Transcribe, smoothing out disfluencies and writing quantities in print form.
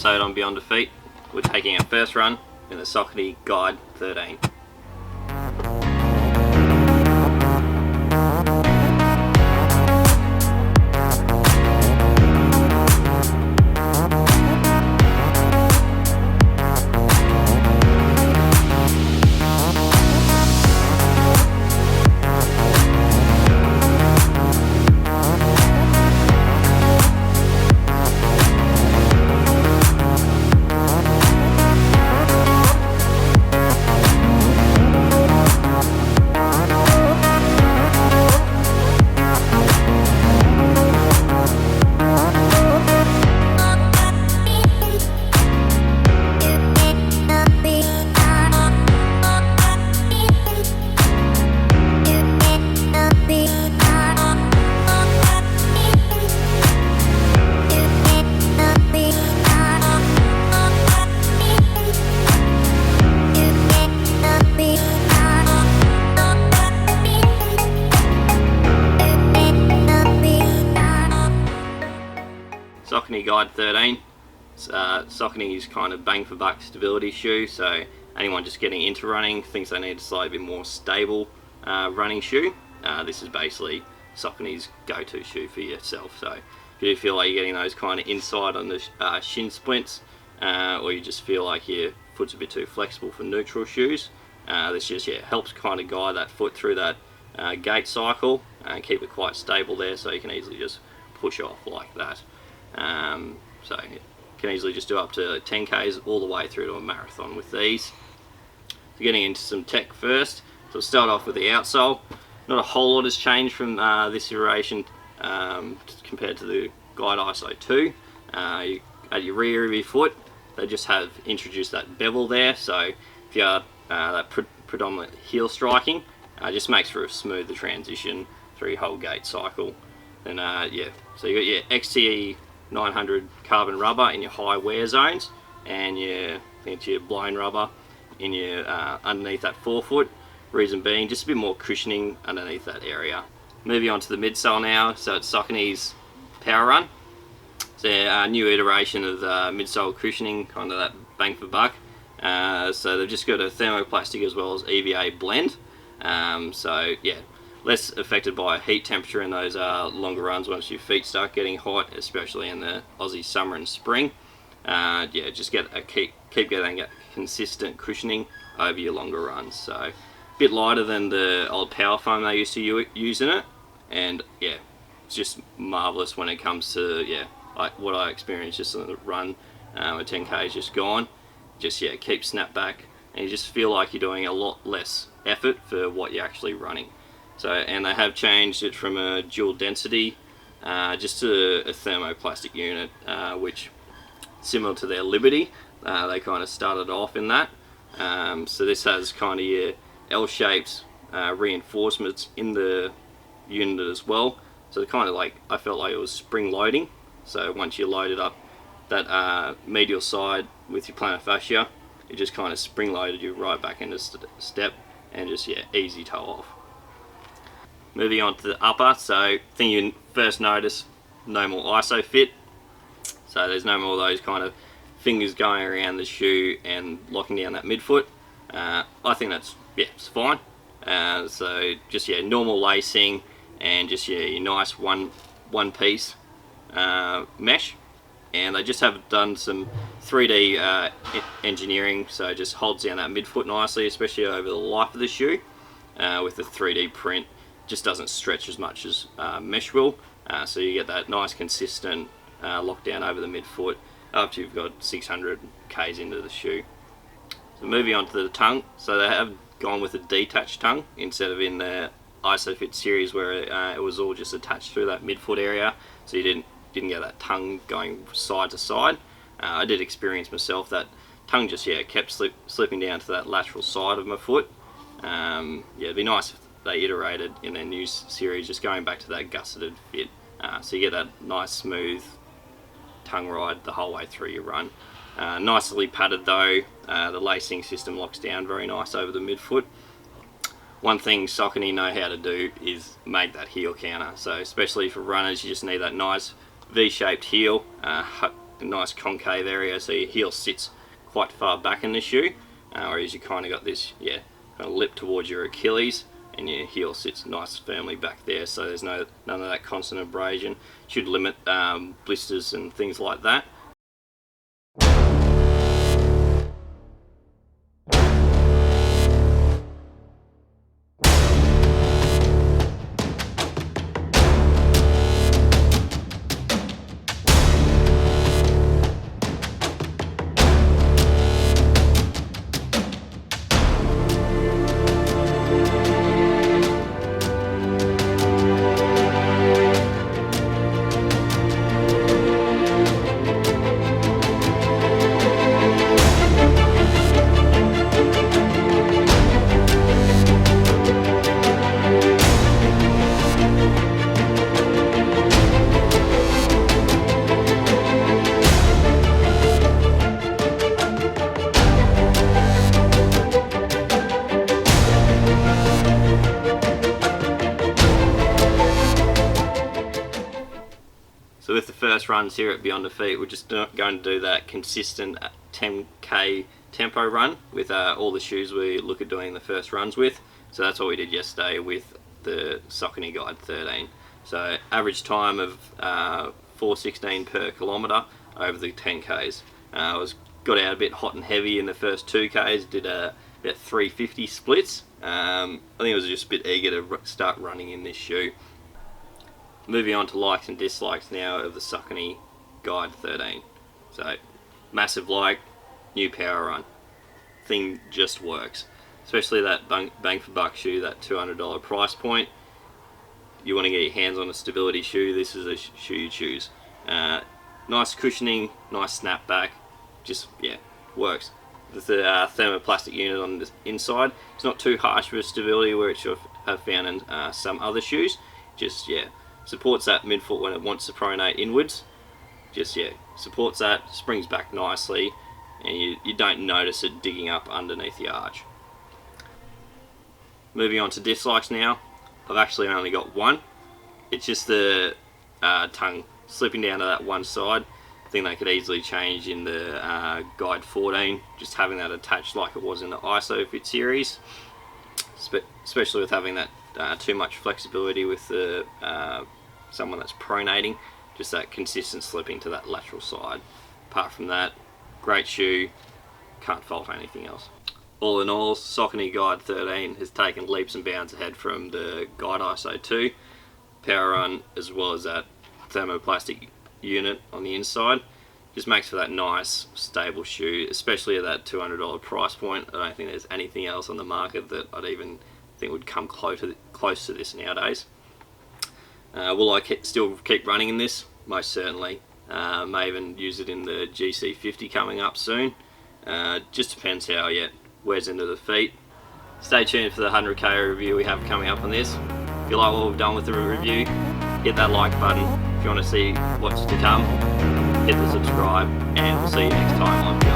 episode on Beyond Defeat. We're taking our first run in the Saucony Guide13. Saucony Guide13. Saucony's kind of bang for buck stability shoe, so anyone just getting into running thinks they need a slightly more stable running shoe. This is basically Saucony's go-to shoe for yourself. So if you feel like you're getting those kind of inside on the shin splints, or you just feel like your foot's a bit too flexible for neutral shoes, this just helps kind of guide that foot through that gait cycle and keep it quite stable there, so you can easily just push off like that. So you can easily just do up to 10Ks all the way through to a marathon with these. So getting into some tech first, so we'll start off with the outsole. Not a whole lot has changed from this iteration compared to the Guide ISO 2. At your rear of your foot, they just have introduced that bevel there, so if you are that predominant heel striking, just makes for a smoother transition through your whole gait cycle. And so you got your XTE 900 carbon rubber in your high wear zones, and your blown rubber in your underneath that forefoot. Reason being, just a bit more cushioning underneath that area. Moving on to the midsole now, so it's Saucony's PWRrun. It's a new iteration of midsole cushioning, kind of that bang for buck. So they've just got a thermoplastic as well as EVA blend. So yeah, less affected by heat temperature in those longer runs once your feet start getting hot, especially in the Aussie summer and spring. Just keep getting that consistent cushioning over your longer runs. So a bit lighter than the old power foam they used to use in it, and yeah, it's just marvelous when it comes to like what I experienced just on the run. A 10K is just gone. Just keep snap back, and you just feel like you're doing a lot less effort for what you're actually running. So, and they have changed it from a dual density just to a thermoplastic unit, which similar to their Liberty, they kind of started off in that. So this has kind of your L-shaped reinforcements in the unit as well. So kind of like, I felt like it was spring loading. So once you loaded up that medial side with your plantar fascia, it just kind of spring loaded you right back into step, and just easy toe off. Moving on to the upper, so thing you first notice, no more ISO fit. So there's no more of those kind of fingers going around the shoe and locking down that midfoot. I think that's it's fine. So just normal lacing, and just your nice one piece mesh. And they just have done some 3D engineering, so it just holds down that midfoot nicely, especially over the life of the shoe. With the 3D print, just doesn't stretch as much as mesh will, so you get that nice consistent lockdown over the midfoot after you've got 600 Ks into the shoe. So moving on to the tongue, so they have gone with a detached tongue instead of in the ISOFIT series where it was all just attached through that midfoot area, so you didn't get that tongue going side to side. I did experience myself that tongue just kept slipping down to that lateral side of my foot. It'd be nice if they iterated in their new series, just going back to that gusseted fit, so you get that nice smooth tongue ride the whole way through your run. Nicely padded though, the lacing system locks down very nice over the midfoot. One thing Saucony know how to do is make that heel counter, so especially for runners you just need that nice V-shaped heel, a nice concave area, so your heel sits quite far back in the shoe, whereas you kind of got this kind of lip towards your Achilles, and your heel sits nice firmly back there, so there's none of that constant abrasion. Should limit blisters and things like that. So with the first runs here at Beyond Dafeet, we're just going to do that consistent 10k tempo run with all the shoes we look at doing the first runs with. So that's what we did yesterday with the Saucony Guide13. So average time of 4:16 per kilometre over the 10k's. Got out a bit hot and heavy in the first 2k's, did about 350 splits. I think I was just a bit eager to start running in this shoe. Moving on to likes and dislikes now of the Saucony Guide13. So, massive like, new PWRrun. Thing just works. Especially that bang for buck shoe, that $200 price point. You want to get your hands on a stability shoe, this is a shoe you choose. Nice cushioning, nice snapback, just, works. The thermoplastic unit on the inside, it's not too harsh for stability, which I've found in some other shoes. Just, supports that midfoot when it wants to pronate inwards. Just supports that, springs back nicely, and you don't notice it digging up underneath the arch. Moving on to dislikes now. I've actually only got one. It's just the tongue slipping down to that one side. I think they could easily change in the Guide 14, just having that attached like it was in the ISO series, especially with having that too much flexibility with the someone that's pronating, just that consistent slipping to that lateral side. Apart from that, great shoe, can't fault anything else. All in all, Saucony Guide13 has taken leaps and bounds ahead from the Guide ISO 2, PWRrun, as well as that thermoplastic unit on the inside. Just makes for that nice, stable shoe, especially at that $200 price point. I don't think there's anything else on the market that I'd even think would come close to this nowadays. Will I still keep running in this? Most certainly. May even use it in the GC50 coming up soon. Just depends how it wears into the feet. Stay tuned for the 100k review we have coming up on this. If you like what we've done with the review, hit that like button. If you want to see what's to come, hit the subscribe, and we'll see you next time on